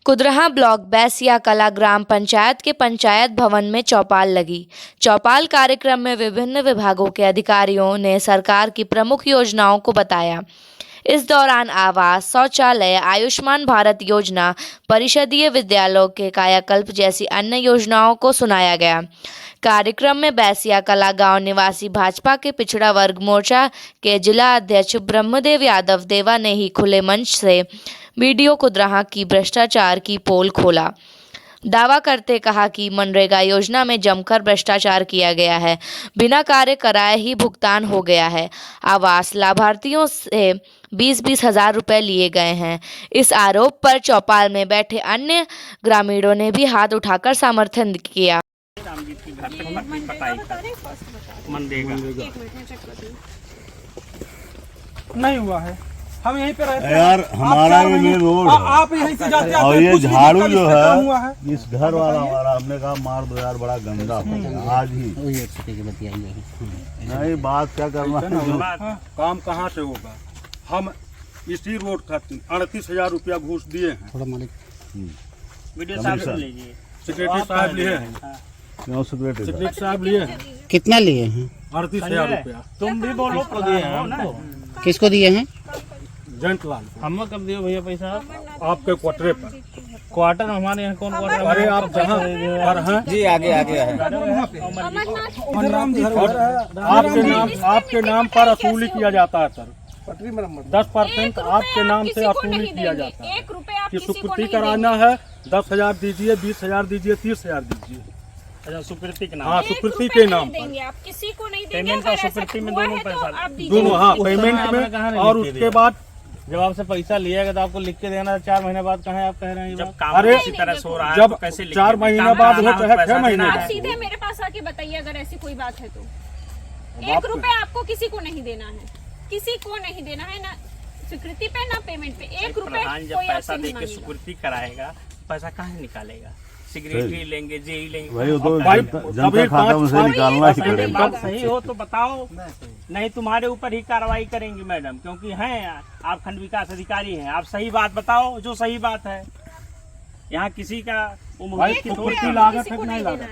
Kudraha block बैसिया कला ग्राम पंचायत के पंचायत भवन में चौपाल लगी। चौपाल कार्यक्रम में विभिन्न विभागों के अधिकारियों ने सरकार की प्रमुख योजनाओं को बताया। इस दौरान आवास, शौचालय, आयुष्मान भारत योजना, परिषदीय विद्यालयों के कायाकल्प जैसी अन्य योजनाओं को सुनाया गया। कार्यक्रम में बैसिया कला गांव निवासी भाजपा के पिछड़ा वर्ग मोर्चा के जिला अध्यक्ष ब्रह्मदेव यादव देवा ने ही खुले मंच से वीडियो कुदरहा की भ्रष्टाचार की पोल खोला। दावा करते कहा कि मनरेगा योजना में जमकर भ्रष्टाचार किया गया है, बिना कार्य कराए ही भुगतान हो गया है। आवास लाभार्थियों से 20-20 हज़ार रुपए लिए गए हैं। इस आरोप पर चौपाल में बैठे अन्य ग्रामीणों ने भी हाथ उठाकर समर्थन किया। नहीं हुआ है, हम यहीं पे रहते हैं यार, हमारा ये रोड आप यहीं से जाते और ये झाड़ू जो हुआ है इस घर वाला हमारा, हमने कहा मार दो यार, बड़ा गंदा हो गया आज ही। नहीं बात क्या करना है, काम कहाँ से होगा। हम इसी रोड खातिर 38,000 रुपया घूस दिए हैं। थोड़ा मालिक वीडियो साहब लीजिए, सेक्रेटरी साहब लिए हैं। क्यों सेक्रेटरी सेक्रेटरी साहब लिए हैं कितना लिए हैं? 38,000 रुपया। तुम भी बोलो तो दिए हैं हमको। किसको दिए हैं? जयंत लाल हम कब दियो भैया पैसा? आपके क्वार्टरे पर। क्वार्टर हमारे यहाँ कौन क्वार्टर? अरे आप जहाँ पर हैं जी आगे आगे है। आपके नाम पर वसूली किया जाता है सर। 10% आपके नाम से वसूली किया जाता है कि स्वीकृति कराना है। 10,000 दीजिए, 20,000 दीजिए, 30,000 दीजिए। अच्छा, स्वीकृति के नाम। हाँ, स्वीकृति के नाम पर आप किसी को नहीं देंगे। पेमेंट और स्वीकृति में दोनों पैसा दोनों। हाँ, पेमेंट में और उसके बाद जब आपसे पैसा लिया तो आपको लिख के देना 4 महीने बाद। कहाँ आप कह रहे हैं जब काम अरे इसी तरह से हो रहा है जब तो कैसे 4 महीने बाद हो चाहे 6 महीने आप बाद। सीधे मेरे पास आके बताइए अगर ऐसी कोई बात है तो। 1 रुपए आपको किसी को नहीं देना है, किसी को नहीं देना है, ना स्वीकृति पे ना पेमेंट पे। 1 रुपए जब पैसा दे के स्वीकृति कराएगा पैसा कहाँ निकालेगा? सिगरेट ही लेंगे, जेई लेंगे। भाई वो तो जनता खाता में से निकालना ही पड़ेगा। बात सही हो तो बताओ, नहीं तुम्हारे ऊपर ही कार्रवाई करेंगे मैडम, क्योंकि हैं आप खंड विकास अधिकारी हैं। आप सही बात बताओ जो सही बात है। यहाँ किसी का स्वीकृति लागत है कि नहीं लागत?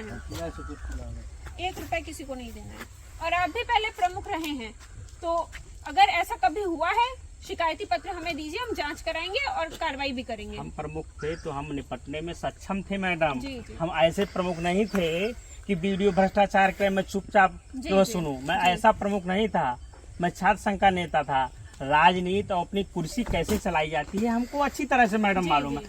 1 रुपए किसी को नहीं देना है। और आप भी पहले प्रमुख रहे हैं, तो अगर ऐसा कभी हुआ है शिकायती पत्र हमें दीजिए, हम जांच कराएंगे और कार्रवाई भी करेंगे। हम प्रमुख थे तो हम निपटने में सक्षम थे मैडम। जी, जी। हम ऐसे प्रमुख नहीं थे कि वीडियो भ्रष्टाचार के मैं चुपचाप जो सुनूं। मैं ऐसा प्रमुख नहीं था। मैं छात्र संघ का नेता था। राजनीति और अपनी कुर्सी कैसे चलाई जाती है हमको अच्छी तरह से मैडम मालूम है।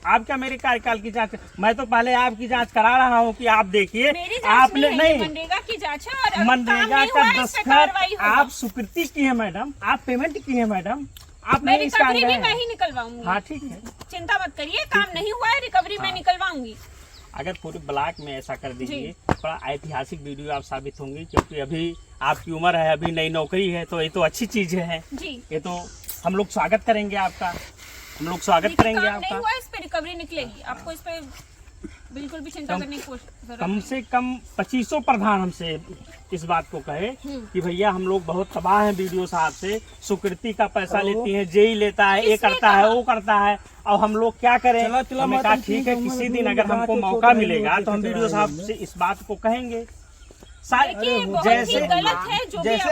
आप क्या मेरे कार्यकाल की जांच? मैं तो पहले आपकी जांच करा रहा हूँ कि आप देखिए। आपने नहीं, मनरेगा की जांच है और मनरेगा का दस्तखत आप स्वीकृति की है मैडम, आप पेमेंट की है मैडम, आप नहीं इसका रिकवरी भी मैं ही निकलवाऊंगी। हाँ ठीक है, चिंता मत करिए, काम नहीं हुआ है, रिकवरी मैं निकलवाऊंगी। अगर पूरे ब्लॉक में ऐसा कर दीजिए, बड़ा ऐतिहासिक वीडियो आप साबित होंगी। क्योंकि अभी आपकी उम्र है, अभी नई नौकरी है, तो ये तो अच्छी चीज है जी। ये तो हम लोग स्वागत करेंगे आपका, हम लोग स्वागत करेंगे आपका। नहीं हुआ, इस पे रिकवरी निकलेगी। आपको इस पे बिल्कुल भी चिंता करने की कोशिश। कम से कम 2500 प्रधान हमसे इस बात को कहे कि भैया हम लोग बहुत तबाह हैं वीडियो साहब से। स्वीकृति का पैसा लेती है, जेई लेता है, ये करता है, वो करता है, और हम लोग क्या करें? हमने कहा ठीक है, किसी दिन अगर हमको मौका मिलेगा तो हम वीडियो साहब से इस बात को कहेंगे। जैसे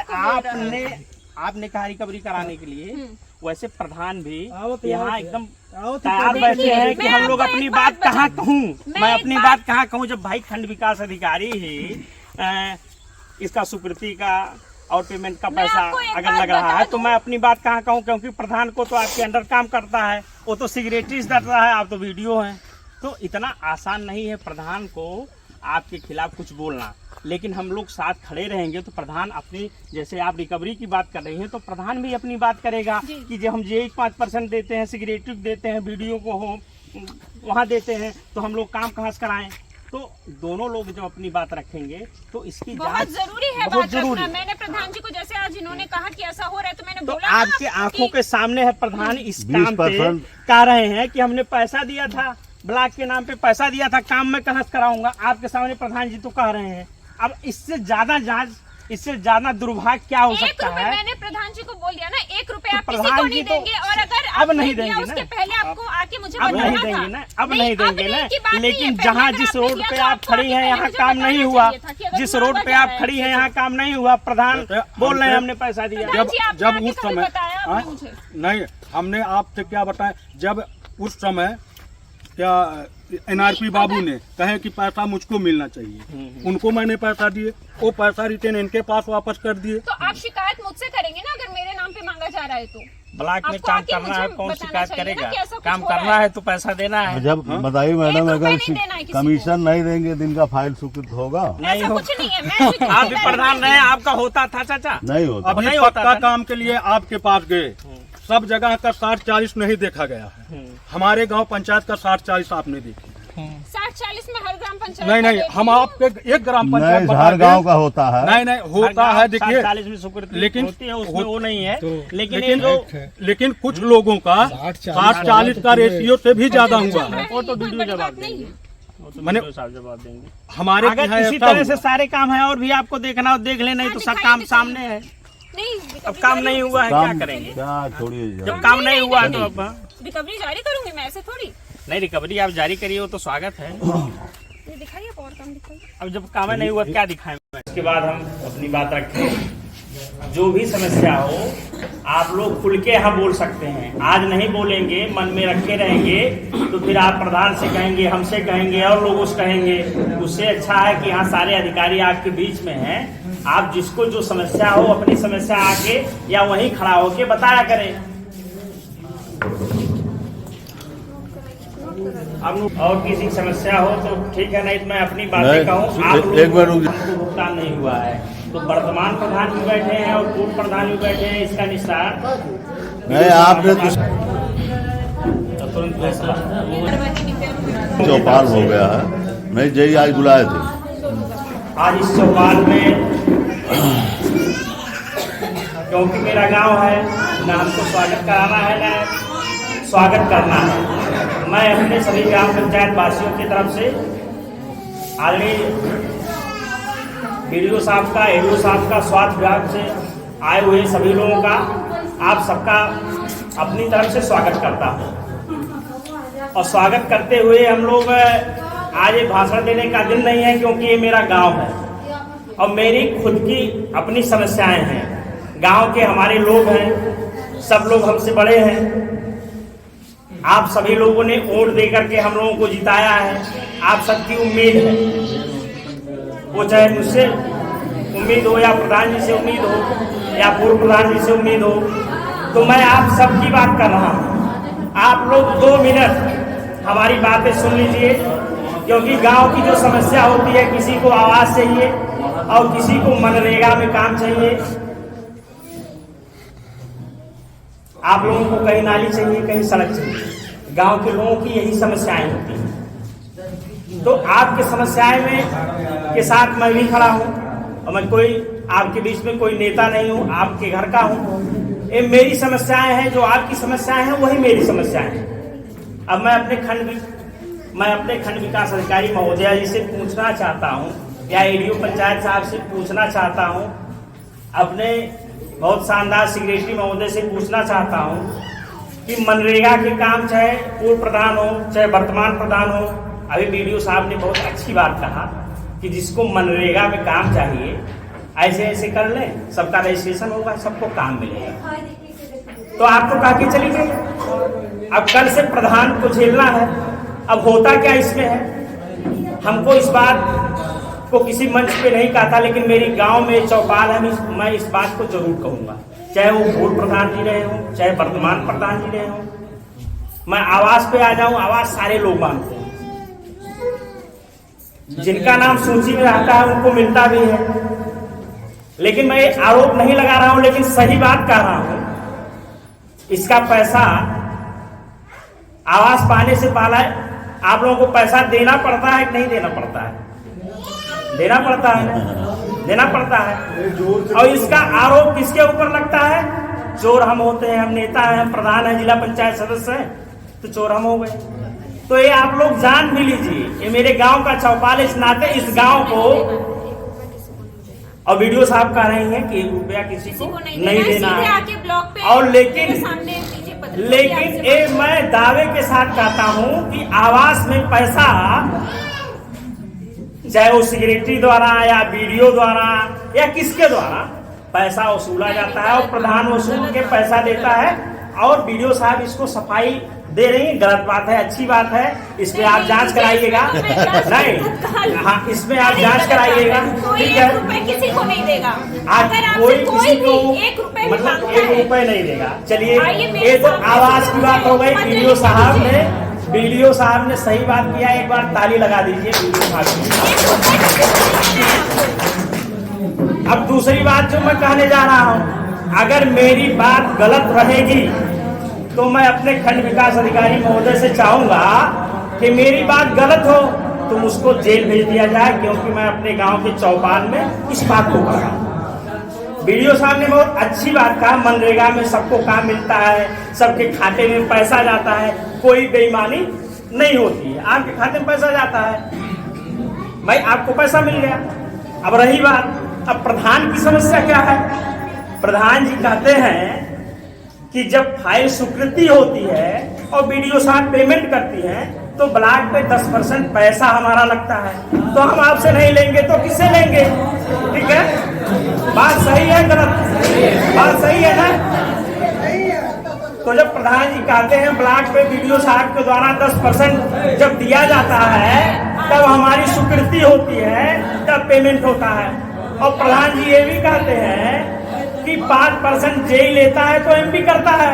आपने कहा रिकवरी कराने के लिए, वैसे प्रधान भी यहाँ एकदम तैयार बैठे हैं कि हम लोग अपनी बात कहाँ कहूँ। मैं अपनी बात कहाँ कहूँ जब भाई खंड विकास अधिकारी ही इसका स्वीकृति का और पेमेंट का पैसा अगर लग रहा है तो मैं अपनी बात कहाँ कहूँ? क्योंकि प्रधान को तो आपके अंडर काम करता है, वो तो सिगरेटरी डर रहा है, आप तो वीडियो हैं। तो इतना आसान नहीं है प्रधान को आपके खिलाफ कुछ बोलना। लेकिन हम लोग साथ खड़े रहेंगे तो प्रधान अपनी, जैसे आप रिकवरी की बात कर रही हैं, तो प्रधान भी अपनी बात करेगा कि जब हम जे 5% देते हैं, सिगरेटरी देते हैं, वीडियो को हो वहाँ देते हैं, तो हम लोग काम कहाँ से कराएं? तो दोनों लोग जब अपनी बात रखेंगे तो इसकी बहुत जरूरी है, बहुत जरूरी। मैंने प्रधान जी को जैसे आज इन्होंने कहा कि ऐसा हो रहा है तो मैंने बोला आपके आंखों के सामने है प्रधान इस काम पे कह रहे हैं कि हमने पैसा दिया था, ब्लॉक के नाम पे पैसा दिया था, काम में कहाँ से कराऊंगा? आपके सामने प्रधान जी तो कह रहे हैं। अब इससे ज्यादा जांच, इससे ज्यादा दुर्भाग्य क्या हो सकता है? मैंने प्रधान जी को बोल दिया ना, 1 रुपए आप किसी को नहीं देंगे। और अगर अब नहीं देंगे उसके पहले आपको आके मुझे अब नहीं देंगे ना, अब नहीं देंगे ना। लेकिन जहाँ जिस रोड पे आप खड़ी हैं यहाँ काम नहीं हुआ, जिस रोड पे आप खड़ी हैं यहाँ काम नहीं हुआ, प्रधान बोल रहे हैं हमने पैसा दिया। जब उस समय नहीं, हमने आपसे क्या बताया, जब उस समय क्या NRP बाबू ने कहे कि पैसा मुझको मिलना चाहिए, उनको मैंने पैसा दिए, वो पैसा रिटर्न इनके पास वापस कर दिए। तो आप शिकायत मुझसे करेंगे ना अगर मेरे नाम पे मांगा जा रहा है तो? ब्लॉक में आपको काम आके करना है, मुझे कौन बताना शिकायत चाहिए ना करेगा? कि ऐसा कुछ काम हो रहा करना है तो पैसा देना है। जब बताइए मैडम, 1 अगर रुपए नहीं देना है किसी को। कमीशन नहीं देंगे दिन का फाइल स्वीकृत होगा? नहीं ऐसा हो, कुछ नहीं है। मैं आप भी प्रधान रहे, आपका होता था चाचा? नहीं होता। अभी नहीं होता पक्का था। काम के लिए आपके पास गए, सब जगह का 60-40 नहीं देखा गया है। हमारे गांव पंचायत का 60-40 आपने देखी। 60-40 में हर ग्राम पंचायत नहीं नहीं, हम आपके एक ग्राम पंचायत नहीं, बता हर दें। गांव का होता है। नहीं होता है, देखिए 40 में स्वीकृति लेकिन होती है, उसमें वो नहीं है। लेकिन ये जो लेकिन कुछ लोगों का 60-40 का रेशियो से भी ज्यादा हुआ है। वो तो वीडियो जवाब देंगे, वो तो मैंने- वीडियो साहब जवाब देंगे। हमारे अगर यहाँ इसी ऐसा तरह से हुआ। सारे काम है और भी आपको देखना हो देख ले, नहीं तो सब काम सामने है। नहीं, अब काम नहीं हुआ है, क्या काम करेंगे? क्या छोड़िए जब काम नहीं हुआ तो अब रिकवरी जारी करूंगी मैं, ऐसे थोड़ी। नहीं, रिकवरी आप जारी करिए, वो तो स्वागत है। ये दिखाइए और काम दिखाइए। अब जब काम नहीं हुआ तो क्या दिखाएं? इसके बाद हम अपनी बात रखें। जो भी समस्या हो आप लोग खुल के यहाँ बोल सकते हैं। आज नहीं बोलेंगे, मन में रखे रहेंगे तो फिर आप प्रधान से कहेंगे, हमसे कहेंगे और लोगों से कहेंगे। उससे अच्छा है कि यहाँ सारे अधिकारी आपके बीच में हैं। आप जिसको जो समस्या हो अपनी समस्या आके या वहीं खड़ा होके बताया करें। अब और किसी की समस्या हो तो ठीक है, नहीं तो मैं अपनी बातें कहूँ। आप लोग एक बार रुक को भुगतान नहीं हुआ है तो वर्तमान प्रधान भी बैठे हैं और पूर्व प्रधान भी बैठे हैं, इसका निस्तार नहीं, आपने तो तुरंत फैसला। चौपाल हो गया है। नहीं, जय आज बुलाए थे। आज इस चौपाल में क्योंकि मेरा गांव है, ना हमको स्वागत कराना है ना स्वागत करना है। मैं अपने सभी ग्राम पंचायत वासियों की तरफ से आदरणीय BDO साहब का, ADO साहब का, स्वास्थ्य विभाग से आए हुए सभी लोगों का, आप सबका अपनी तरफ से स्वागत करता हूँ। और स्वागत करते हुए हम लोग आज ये भाषण देने का दिन नहीं है, क्योंकि ये मेरा गांव है और मेरी खुद की अपनी समस्याएं हैं। गांव के हमारे लोग हैं, सब लोग हमसे बड़े हैं। आप सभी लोगों ने वोट दे करके हम लोगों को जिताया है। आप सबकी उम्मीद है, वो चाहे मुझसे उम्मीद हो या प्रधान जी से उम्मीद हो या पूर्व प्रधान जी से उम्मीद हो, तो मैं आप सबकी बात कर रहा हूँ। आप लोग 2 मिनट हमारी बातें सुन लीजिए, क्योंकि गांव की जो समस्या होती है, किसी को आवास चाहिए और किसी को मनरेगा में काम चाहिए। आप लोगों को कहीं नाली चाहिए, कहीं सड़क चाहिए। गांव के लोगों की यही समस्याएं होती हैं। तो आपकी समस्याएं में के साथ मैं भी खड़ा हूं और मैं कोई आपके बीच में कोई नेता नहीं हूं, आपके घर का हूं। ये मेरी समस्याएं हैं, जो आपकी समस्याएं हैं वही मेरी समस्याएं हैं। अब मैं अपने खंड विकास अधिकारी महोदया जी से पूछना चाहता हूं या ADO पंचायत साहब से पूछना चाहता हूं, अपने बहुत शानदार सेक्रेटरी महोदय से पूछना चाहता हूं कि मनरेगा के काम चाहे पूर्व प्रधान हो चाहे वर्तमान प्रधान हो, अभी BDO साहब ने बहुत अच्छी बात कहा कि जिसको मनरेगा में काम चाहिए ऐसे ऐसे कर लें, सबका रजिस्ट्रेशन होगा, सबको काम मिलेगा। तो आपको कहा कि चली गई। अब कल से प्रधान को झेलना है। अब होता क्या इसमें है, हमको इस बात को किसी मंच पे नहीं कहा था, लेकिन मेरी गांव में चौपाल है, मैं इस बात को जरूर कहूंगा, चाहे वो पूर्व प्रधान जी रहे हों चाहे वर्तमान प्रधान जी रहे हों। मैं आवास पे आ जाऊं, आवास सारे लोग मांगते हैं, जिनका नाम सूची में रहता है उनको मिलता भी है। लेकिन मैं आरोप नहीं लगा रहा हूं, लेकिन सही बात कह रहा हूं। इसका पैसा आवास पाने से पहले आप लोगों को पैसा देना पड़ता है कि नहीं देना पड़ता है? देना पड़ता है, देना पड़ता है। और इसका आरोप किसके ऊपर लगता है? चोर हम होते हैं, हम नेता हैं, हम प्रधान हैं, जिला पंचायत सदस्य हैं, तो चोर हम हो गए। तो ये आप लोग जान भी लीजिए, ये मेरे गांव का चौपाल, इस नाते इस गांव को, और BDO साहब कह रहे हैं कि 1 रुपया किसी को नहीं देना है। और लेकिन लेकिन ये मैं दावे के साथ कहता हूं कि आवास में पैसा, चाहे वो सेक्रेटरी द्वारा या बीडीओ द्वारा या किसके द्वारा पैसा वसूला जाता है, और प्रधान वसूल के पैसा देता है, और बीडीओ साहब इसको सफाई दे रही है। गलत बात है, अच्छी बात है, इसमें आप जांच कराइएगा। नहीं, हाँ, इसमें आप जांच कराइएगा, ठीक है। किसी को नहीं देगा, आज कोई किसी को मतलब 1 रुपए नहीं देगा। चलिए, ये तो आवास की बात हो गई। बीडीओ साहब ने सही बात किया, एक बार ताली लगा दीजिए बीडीओ साहब। अब दूसरी बात जो मैं कहने जा रहा हूँ, अगर मेरी बात गलत रहेगी तो मैं अपने खंड विकास अधिकारी महोदय से चाहूंगा कि मेरी बात गलत हो तो मुझको जेल भेज दिया जाए, क्योंकि मैं अपने गांव के चौपाल में इस बात को कर रहा हूँ। बीडीओ साहब ने बहुत अच्छी बात कहा, मनरेगा में सबको काम मिलता है, सबके खाते में पैसा जाता है, कोई बेईमानी नहीं होती है, आपके खाते में पैसा जाता है, भाई आपको पैसा मिल गया। अब रही बात, अब प्रधान की समस्या क्या है? प्रधान जी कहते हैं कि जब फाइल स्वीकृति होती है और बीडीओ साहब पेमेंट करती हैं तो ब्लॉक पे 10% पैसा हमारा लगता है, तो हम आपसे नहीं लेंगे तो किससे लेंगे? ठीक है, बात सही है गलत? बात सही है ना? तो जब प्रधान जी कहते हैं ब्लॉक पे बीडीओ साहब के द्वारा 10% जब दिया जाता है तब हमारी स्वीकृति होती है, तब पेमेंट होता है। और प्रधान जी ये भी कहते हैं कि 5% जेई लेता है तो एमपी करता है,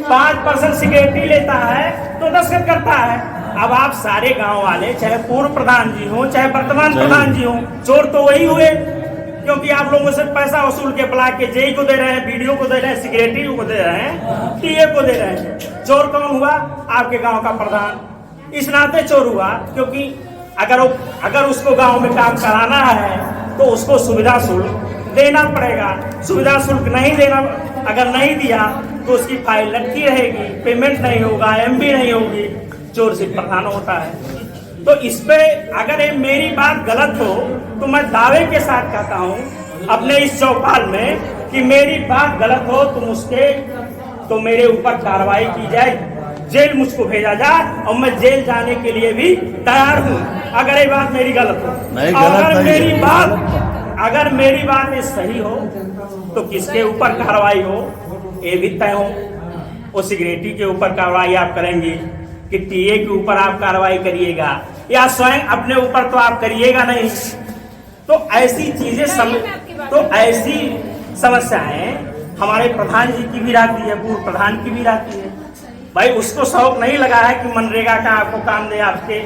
5% सेक्रेटरी लेता है तो दस्तखत करता है। अब आप सारे गांव वाले, चाहे पूर्व प्रधान जी हो चाहे वर्तमान प्रधान जी हो, चोर तो वही हुए, क्योंकि आप लोगों से पैसा वसूल के ब्लॉक के जेई को दे रहे हैं, बीडीओ को दे रहे हैं, सेक्रेटरी को दे रहे हैं, टीए को दे रहे हैं। चोर कौन हुआ? आपके गाँव का प्रधान। इस नाते चोर हुआ क्योंकि अगर उसको गाँव में काम कराना है तो उसको सुविधा शुल्क देना पड़ेगा। सुविधा शुल्क नहीं देना, अगर नहीं दिया तो उसकी फाइल लटकी रहेगी, पेमेंट नहीं होगा, एमबी नहीं होगी, चोर सिर्फ प्रधान होता है। तो इस पे अगर ये मेरी बात गलत हो तो मैं दावे के साथ कहता हूँ अपने इस चौपाल में कि मेरी बात गलत हो तो मेरे ऊपर कार्रवाई की जाए, जेल मुझको भेजा जाए, और मैं जेल जाने के लिए भी तैयार हूँ अगर ये बात मेरी गलत हो। अगर मेरी बात ये सही हो तो किसके ऊपर कार्रवाई हो ये भी तय हो। वो सेक्रेटरी के ऊपर कार्रवाई आप करेंगे कि टीए के ऊपर आप कार्रवाई करिएगा, या स्वयं अपने ऊपर तो आप करिएगा नहीं। तो ऐसी चीजें ऐसी समस्याएं हमारे प्रधान जी की भी रहती है, पूर्व प्रधान की भी रहती है। भाई उसको शौक नहीं लगा है कि मनरेगा का आपको काम दे,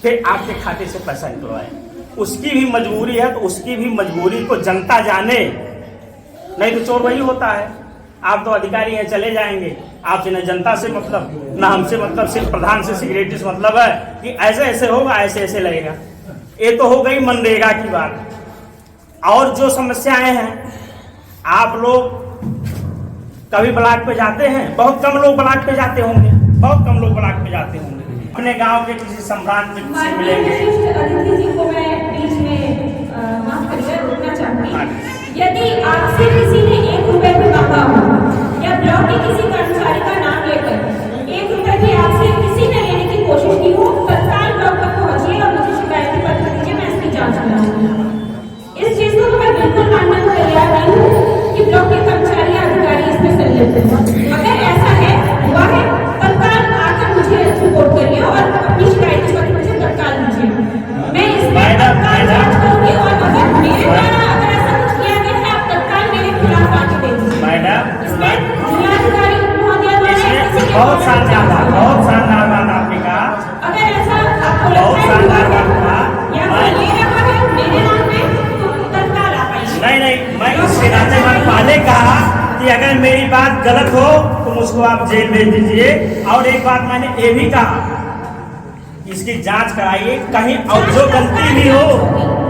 फिर आपके खाते से पैसा निकलवाए। उसकी भी मजबूरी है, तो उसकी भी मजबूरी को जनता जाने, नहीं तो चोर वही होता है। आप तो अधिकारी हैं, चले जाएंगे, आपसे न जनता से मतलब न हमसे मतलब, सिर्फ प्रधान से सेक्रेटरी से मतलब है कि ऐसे ऐसे होगा, ऐसे ऐसे लगेगा। ये तो हो गई मनरेगा की बात। और जो समस्याएं हैं, आप लोग कभी ब्लॉक पे जाते हैं? बहुत कम लोग ब्लॉक पे जाते होंगे, बहुत कम लोग ब्लॉक पे जाते होंगे। अपने गांव के किसी सम्राट में किसी मिलेंगे। अतिथि जी को मैं बीच में माफ करिए रोकना चाहूंगी। यदि आपसे किसी ने 1 रुपए भी मांगा हो या ब्लॉक के किसी कर्मचारी का नाम लेकर 1 रुपए भी आपसे किसी ने लेने की कोशिश की हो, तत्काल ब्लॉक तक पहुंचिए और मुझे शिकायती पत्र दीजिए, मैं इसकी जांच कराऊंगी। इस चीज को मैं बिल्कुल मानने को तैयार नहीं हूँ कि ब्लॉक के कर्मचारी या अधिकारी इसमें संलिप्त हैं। अगर ऐसा है, हुआ है, तत्काल आकर मुझे रिपोर्ट करिए और अपनी शिकायती पत्र मुझे तत्काल दीजिए। मैं इसमें तत्काल जांच करूंगी और अगर मेरे द्वारा अगर ऐसा कुछ किया गया है, आप तत्काल मेरे खिलाफ आगे दे दीजिए। जिलाधिकारी महोदय बहुत शानदार बात आपने कहा। अगर ऐसा आपको लगता है या ले रहा है मेरे नाम पे, तो तत्काल आप आइए। नहीं, मैं इसके नाते मैंने पहले कहा कि अगर मेरी बात गलत हो तो मुझको आप जेल भेज दीजिए। और एक बात मैंने ये भी कहा, इसकी जांच कराइए, कहीं और जो गलती भी हो,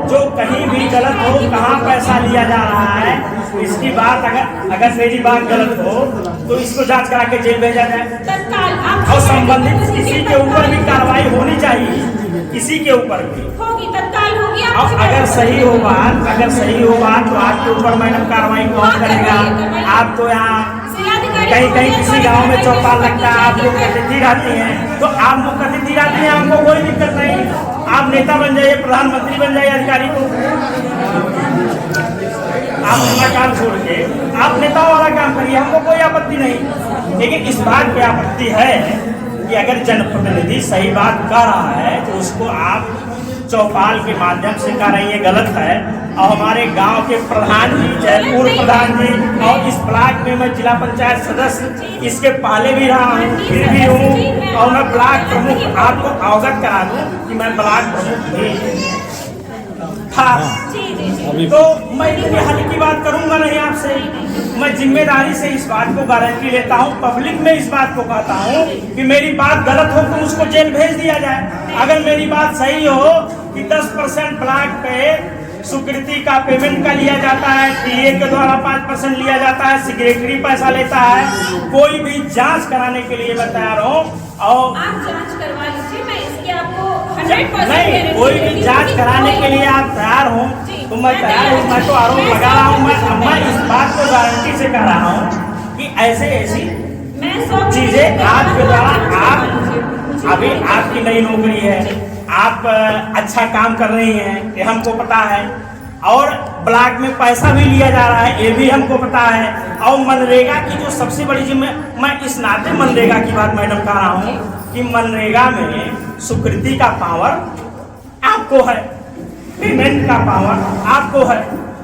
जो कहीं भी गलत हो, कहाँ पैसा लिया जा रहा है, इसकी बात अगर मेरी बात गलत हो तो इसको जांच करा के जेल भेजा जाए। तत्काल और संबंधित किसी के ऊपर भी कार्रवाई होनी चाहिए, किसी के ऊपर भी होगी, तत्काल होगी। और अगर सही हो बात तो आपके ऊपर मैडम कार्रवाई कौन करेगा? आप तो यहाँ जिलाधिकारी कहीं कहीं किसी गांव में चौपाल लगता है, आप लोग अतिथि रहते हैं, तो आप लोग अतिथि रहते हैं, हमको कोई दिक्कत नहीं। आप नेता बन जाइए, प्रधानमंत्री बन जाइए, अधिकारी को आप अपना काम छोड़ के आप नेताओं वाला काम करिए, हमको कोई आपत्ति नहीं। लेकिन इस बात पे आपत्ति है कि अगर जनप्रतिनिधि सही बात कर रहा है तो उसको आप चौपाल के माध्यम से कर रही है, गलत है। और हमारे गांव के प्रधान जी, चाहे पूर्व प्रधान जी, और इस ब्लॉक में मैं जिला पंचायत सदस्य इसके पहले भी रहा हूँ, फिर भी हूँ, और मैं ब्लॉक प्रमुख आपको अवगत करा दूँ कि मैं ब्लॉक प्रमुख भी था। तो मैं इतनी हल्की बात करूंगा नहीं आपसे, मैं जिम्मेदारी से इस बात को गारंटी लेता हूँ, पब्लिक में इस बात को कहता हूँ कि मेरी बात गलत हो तो उसको जेल भेज दिया जाए। अगर मेरी बात सही हो कि 10% ब्लॉक पे स्वीकृति का पेमेंट का लिया जाता है, टीए के द्वारा 5% लिया जाता है, सेक्रेटरी पैसा लेता है, कोई भी जांच कराने के लिए मैं तैयार हूँ। और आप जांच करवा लीजिए, मैं इसकी आपको 100% नहीं, कोई भी जांच कराने के लिए आप तैयार हो तो मैं तैयार हूँ। मैं तो आरोप लगा रहा हूँ, मैं इस बात को गारंटी से कह रहा हूँ कि ऐसी चीजें आपके द्वारा, आप अभी आपकी नई नौकरी है, आप अच्छा काम कर रही हैं, ये हमको पता है, और ब्लॉक में पैसा भी लिया जा रहा है, ये भी हमको पता है। और मनरेगा की जो सबसे बड़ी जिम्मेदारी, मैं इस नाते मनरेगा की बात मैडम कह रहा हूँ कि मनरेगा में स्वीकृति का पावर आपको है, पेमेंट का पावर आपको है,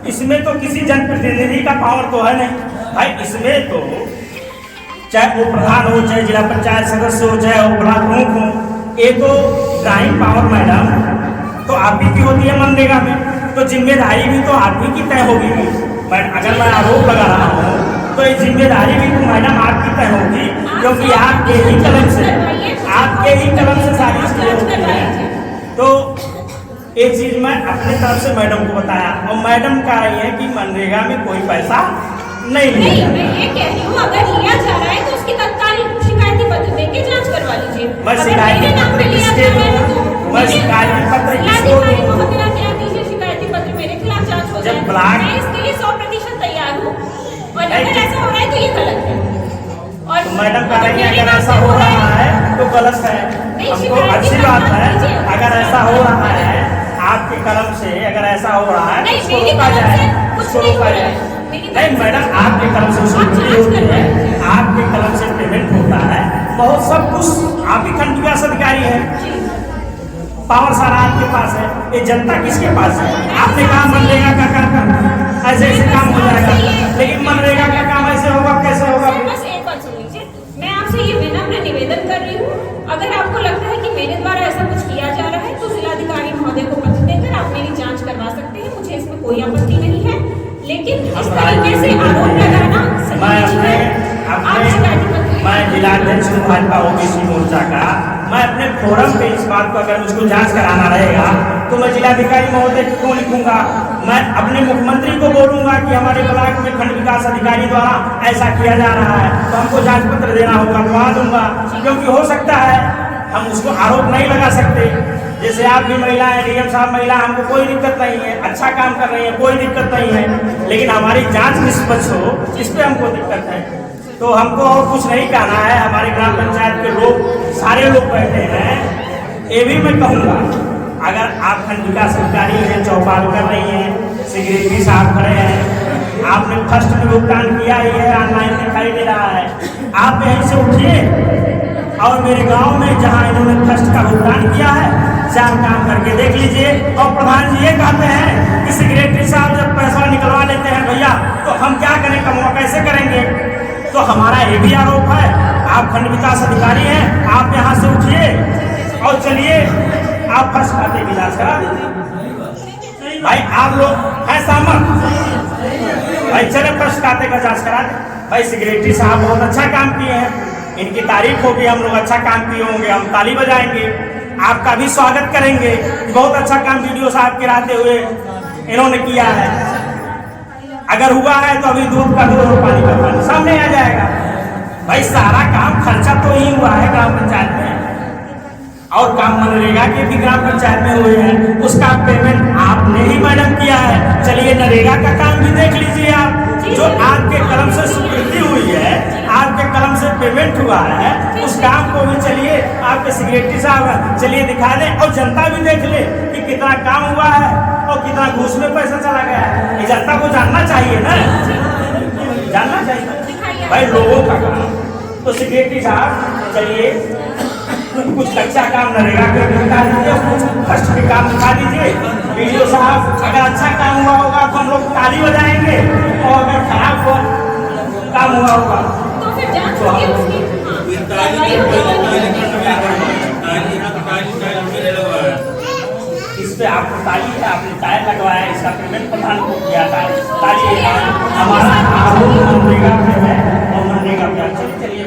इसमें तो किसी जनप्रतिनिधि का पावर तो है नहीं भाई। इसमें तो चाहे वो प्रधान हो, चाहे जिला पंचायत सदस्य हो, चाहे वो ब्लॉक प्रमुख हो, ये तो ड्राइंग पावर मैडम तो आप ही की होती है मनरेगा में, तो जिम्मेदारी भी तो आप ही की तय होगी। अगर मैं आरोप लगा रहा हूँ तो ये जिम्मेदारी भी तो मैडम आपकी तय होगी, क्योंकि आपके ही कलम से सारी चीजें होती हैं। तो एक चीज मैं अपने तरफ से मैडम को बताया, और मैडम कह रही है कि मनरेगा में कोई पैसा नहीं लिया। मैं ये कह रही हूँ, अगर लिया जा रहा है तो उसकी तत्काल शिकायती पत्र देके जांच करवा लीजिए। मैं शिकायती पत्र किसके दूँ? मैं शिकायती पत्र किसको दूँ? शिकायती पत्र मेरे खिलाफ जांच हो जाए, ब्लॉक मैं इसके लिए 100% तैयार हूँ। और अगर ऐसा हो रहा है तो ये गलत है। और तो मैडम कह रही है अगर ऐसा हो रहा है तो गलत है, हमको अच्छी बात है। अगर ऐसा हो रहा है आपके कलम से, अगर ऐसा हो रहा है उसको रोका जाए, उसको रोका जाए। नहीं मैडम, आपके कलम से स्वीकृति होती है, आपके कलम से पेमेंट होता है, बहुत सब कुछ आप ही खंड विकास अधिकारी है, पावर सारा आपके पास है। ये जनता किसके पास है? आपने कहा मनरेगा का काम ऐसे ऐसे काम हो जाएगा, लेकिन मनरेगा का काम ऐसे होगा, कैसे होगा? बस एक बात सुन लीजिए, मैं आपसे ये विनम्र निवेदन कर रही हूँ, अगर आपको लगता है कि मेरे द्वारा ऐसा कुछ किया जा रहा है तो जिलाधिकारी महोदय को पत्र देकर आप मेरी जांच करवा सकते हैं, मुझे इसमें कोई आपत्ति नहीं है। लेकिन इस तरीके से आरोप लगाना मैं जिलाध्यक्ष हूँ भाजपा ओबीसी मोर्चा का, मैं अपने फोरम पे इस बात को, अगर मुझको जांच कराना रहेगा तो मैं जिलाधिकारी महोदय को लिखूंगा, मैं अपने मुख्यमंत्री को बोलूंगा कि हमारे ब्लॉक में खंड विकास अधिकारी द्वारा ऐसा किया जा रहा है, तो हमको जांच पत्र देना होगा, दवा दूंगा। क्योंकि हो सकता है हम उसको आरोप नहीं लगा सकते, जैसे आप भी महिला है, डीएम साहब महिला, हमको कोई दिक्कत नहीं है, अच्छा काम कर रही है, कोई दिक्कत नहीं है, लेकिन हमारी जांच निष्पक्ष हो इस पर हमको दिक्कत है। तो हमको और कुछ नहीं कहना है, हमारे ग्राम पंचायत के लोग सारे लोग बैठे हैं, ये भी मैं कहूँगा, अगर आप खंड विकास अधिकारी हैं, चौपाल कर रही हैं, सेक्रेटरी साहब खड़े हैं, आपने फर्स्ट में भुगतान किया ही है, ऑनलाइन दिखाई दे रहा है, आप यहीं से उठिए और मेरे गांव में जहां इन्होंने फर्स्ट का भुगतान किया है 4 काम करके देख लीजिए। और प्रधान जी ये कहते हैं कि सेक्रेटरी साहब जब पैसा निकलवा लेते हैं भैया तो हम क्या करें, कमवा कैसे करेंगे? तो हमारा ये भी आरोप है, आप खंड विकास अधिकारी हैं, आप यहाँ से उठिए और चलिए आप फर्स्ट खाते की जाँच करा दीजिए। भाई आप लोग हैं सहमत? भाई चले फर्स्ट खाते का जाँच करा दें। भाई सेक्रेटरी साहब बहुत अच्छा काम किए हैं, इनकी तारीफ होगी, हम लोग अच्छा काम किए होंगे, हम ताली बजाएंगे, आपका भी स्वागत करेंगे, बहुत अच्छा काम वीडियो साहब गिराते हुए इन्होंने किया है। अगर हुआ है तो अभी दूध का दूध और पानी का पानी सामने आ जाएगा। भाई सारा काम खर्चा तो ही हुआ है ग्राम पंचायत में, और काम मनरेगा के भी ग्राम पंचायत में हुए हैं, उसका पेमेंट आपने ही मैडम किया है। चलिए नरेगा का काम भी देख लीजिए आप, जो आपके कलम से स्वीकृति हुई है, आपके हुआ है उस काम को भी चलिए आपके सेक्रेटरी साहब चलिए दिखा दें और जनता भी देख ले कि कितना काम हुआ है और कितना घूस में पैसा चला गया है। ये जनता को जानना चाहिए ना, जानना चाहिए भाई लोगों का काम। तो सेक्रेटरी साहब चलिए कुछ कच्चा काम नरेगा के दिखा दीजिए, कुछ फर्स्ट के काम दिखा दीजिए। वीडियो साहब अगर अच्छा काम हुआ होगा तो हम लोग ताली बजाएंगे और अगर खराब काम हुआ होगा तो फिर जांच होगी उसकी। इस पे आपको ताली है, आपने टायर लगवाया, इसका पेमेंट प्रधान को किया था। ताली हमारा मनरेगा पे है और मनरेगा पे चलिए